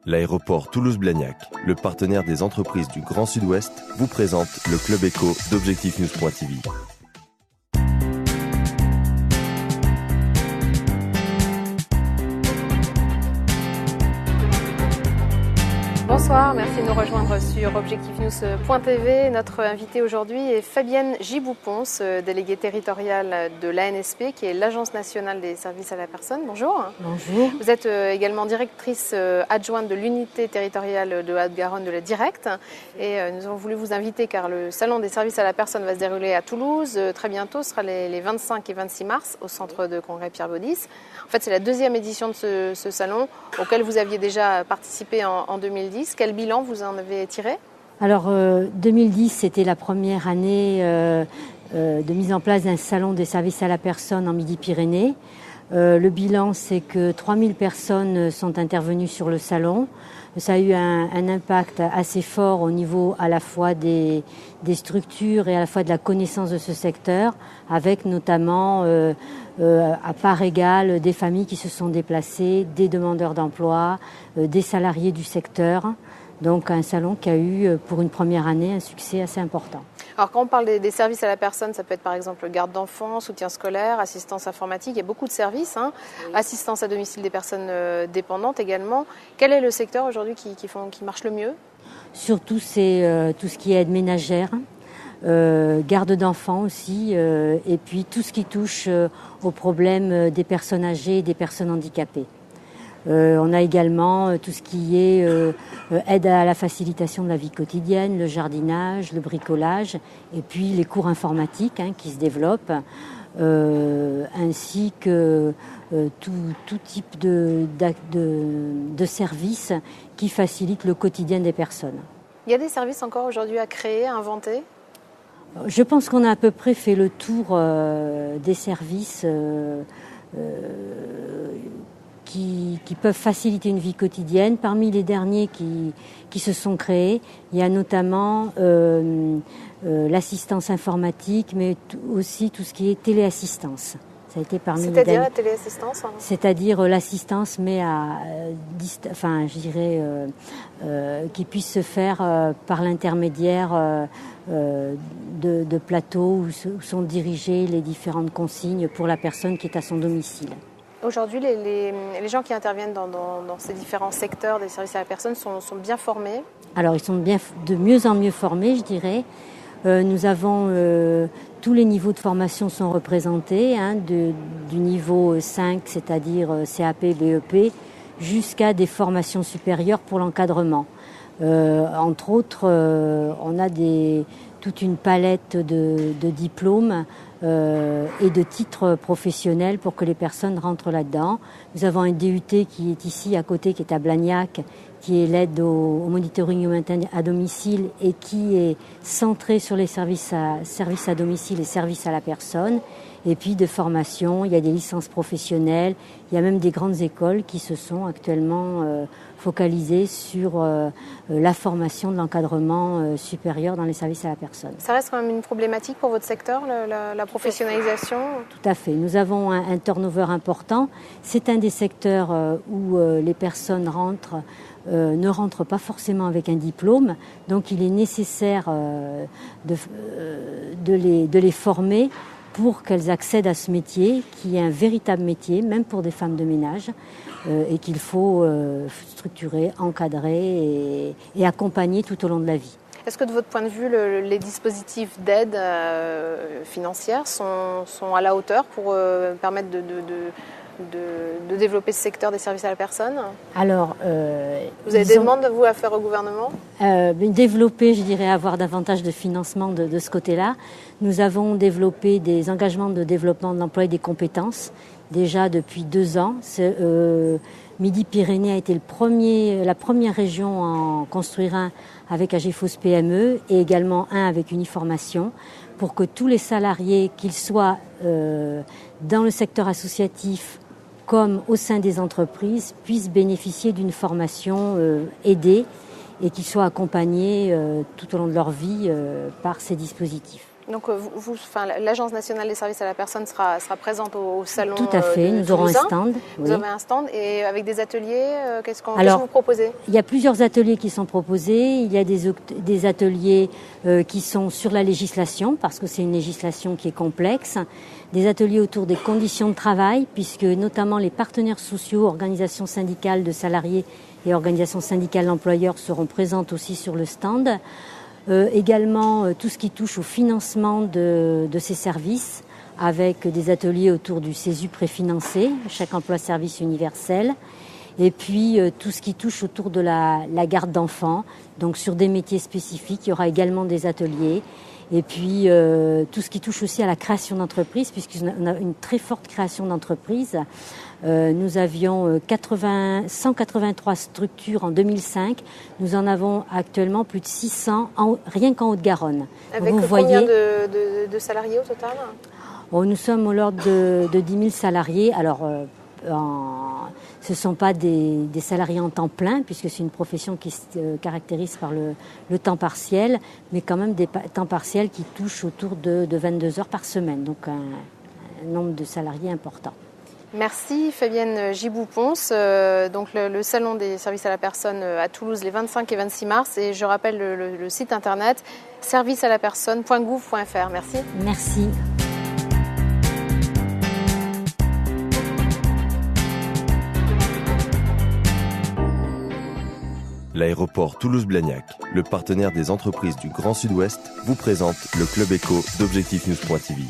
L'aéroport Toulouse-Blagnac, le partenaire des entreprises du Grand Sud-Ouest, vous présente le Club Éco d'Objectif-News.tv. Bonsoir, merci de nous rejoindre sur Objectif-News.tv. Notre invitée aujourd'hui est Fabienne Giboux-Ponce, déléguée territoriale de l'ANSP, qui est l'Agence nationale des services à la personne. Bonjour. Bonjour. Vous êtes également directrice adjointe de l'unité territoriale de Haute-Garonne de la Directe. Et nous avons voulu vous inviter car le salon des services à la personne va se dérouler à Toulouse très bientôt. Ce sera les 25 et 26 mars au centre de congrès Pierre Baudis. En fait, c'est la deuxième édition de ce salon auquel vous aviez déjà participé en 2010. Quel bilan vous en avez tiré ? Alors 2010, c'était la première année de mise en place d'un salon des services à la personne en Midi-Pyrénées. Le bilan, c'est que 3000 personnes sont intervenues sur le salon. Ça a eu un impact assez fort au niveau à la fois des structures et à la fois de la connaissance de ce secteur, avec notamment à part égale des familles qui se sont déplacées, des demandeurs d'emploi, des salariés du secteur. Donc un salon qui a eu pour une première année un succès assez important. Alors quand on parle des services à la personne, ça peut être par exemple garde d'enfants, soutien scolaire, assistance informatique, il y a beaucoup de services, assistance à domicile des personnes dépendantes également. Quel est le secteur aujourd'hui qui marche le mieux ? Surtout c'est tout ce qui est aide ménagère, garde d'enfants aussi, et puis tout ce qui touche aux problèmes des personnes âgées et des personnes handicapées. On a également tout ce qui est aide à la facilitation de la vie quotidienne, le jardinage, le bricolage, et puis les cours informatiques qui se développent, ainsi que tout type de services qui facilitent le quotidien des personnes. Il y a des services encore aujourd'hui à créer, à inventer ? Je pense qu'on a à peu près fait le tour des services qui peuvent faciliter une vie quotidienne. Parmi les derniers qui se sont créés, il y a notamment l'assistance informatique, mais aussi tout ce qui est téléassistance. Ça a été parmi les derniers. C'est-à-dire la téléassistance ? C'est-à-dire l'assistance, mais qui puisse se faire par l'intermédiaire de plateaux où sont dirigées les différentes consignes pour la personne qui est à son domicile. Aujourd'hui, les gens qui interviennent dans ces différents secteurs des services à la personne sont bien formés ? Alors, ils sont de mieux en mieux formés, je dirais. Nous avons tous les niveaux de formation sont représentés, du niveau 5, c'est-à-dire CAP, BEP, jusqu'à des formations supérieures pour l'encadrement. Entre autres, on a toute une palette de diplômes et de titres professionnels pour que les personnes rentrent là-dedans. Nous avons un DUT qui est ici à côté, qui est à Blagnac, qui est l'aide au monitoring humain à domicile et qui est centré sur les services à domicile et services à la personne. Et puis de formation, il y a des licences professionnelles, il y a même des grandes écoles qui se sont actuellement focalisées sur la formation de l'encadrement supérieur dans les services à la personne. Ça reste quand même une problématique pour votre secteur, la professionnalisation ? Tout à fait. Nous avons un turnover important. C'est un des secteurs où les personnes ne rentrent pas forcément avec un diplôme. Donc il est nécessaire de les former pour qu'elles accèdent à ce métier, qui est un véritable métier, même pour des femmes de ménage, et qu'il faut structurer, encadrer et accompagner tout au long de la vie. Est-ce que de votre point de vue, les dispositifs d'aide financière sont à la hauteur pour permettre de développer ce secteur des services à la personne ? Alors, vous avez des demandes vous à faire au gouvernement ? Développer, je dirais, avoir davantage de financement de ce côté-là. Nous avons développé des engagements de développement de l'emploi et des compétences déjà depuis 2 ans. Midi-Pyrénées a été la première région à en construire un avec AGFOS PME et également un avec Uniformation pour que tous les salariés, qu'ils soient dans le secteur associatif comme au sein des entreprises, puissent bénéficier d'une formation aidée et qu'ils soient accompagnés tout au long de leur vie par ces dispositifs. Donc, l'Agence nationale des services à la personne sera présente au salon. Tout à fait, nous aurons un stand. Vous avez un stand et avec des ateliers, qu'est-ce que vous proposez ? Il y a plusieurs ateliers qui sont proposés. Il y a des ateliers qui sont sur la législation, parce que c'est une législation qui est complexe. Des ateliers autour des conditions de travail, puisque notamment les partenaires sociaux, organisations syndicales de salariés et organisations syndicales d'employeurs seront présentes aussi sur le stand. Également tout ce qui touche au financement de ces services, avec des ateliers autour du CESU préfinancé, chèque emploi service universel, et puis tout ce qui touche autour de la garde d'enfants, donc sur des métiers spécifiques, il y aura également des ateliers, et puis tout ce qui touche aussi à la création d'entreprises, puisqu'on a une très forte création d'entreprises. Nous avions 183 structures en 2005. Nous en avons actuellement plus de 600 rien qu'en Haute-Garonne. Avec combien de salariés au total ? Nous sommes au l'ordre de 10 000 salariés. Alors, ce ne sont pas des salariés en temps plein, puisque c'est une profession qui se caractérise par le temps partiel, mais quand même des temps partiels qui touchent autour de 22 heures par semaine. Donc, un nombre de salariés important. Merci Fabienne Gibou-Ponce. Donc le salon des services à la personne à Toulouse les 25 et 26 mars. Et je rappelle le site internet servicealapersonne.gouv.fr. Merci. Merci. L'aéroport Toulouse-Blagnac, le partenaire des entreprises du Grand Sud-Ouest, vous présente le Club Éco d'Objectif News.tv.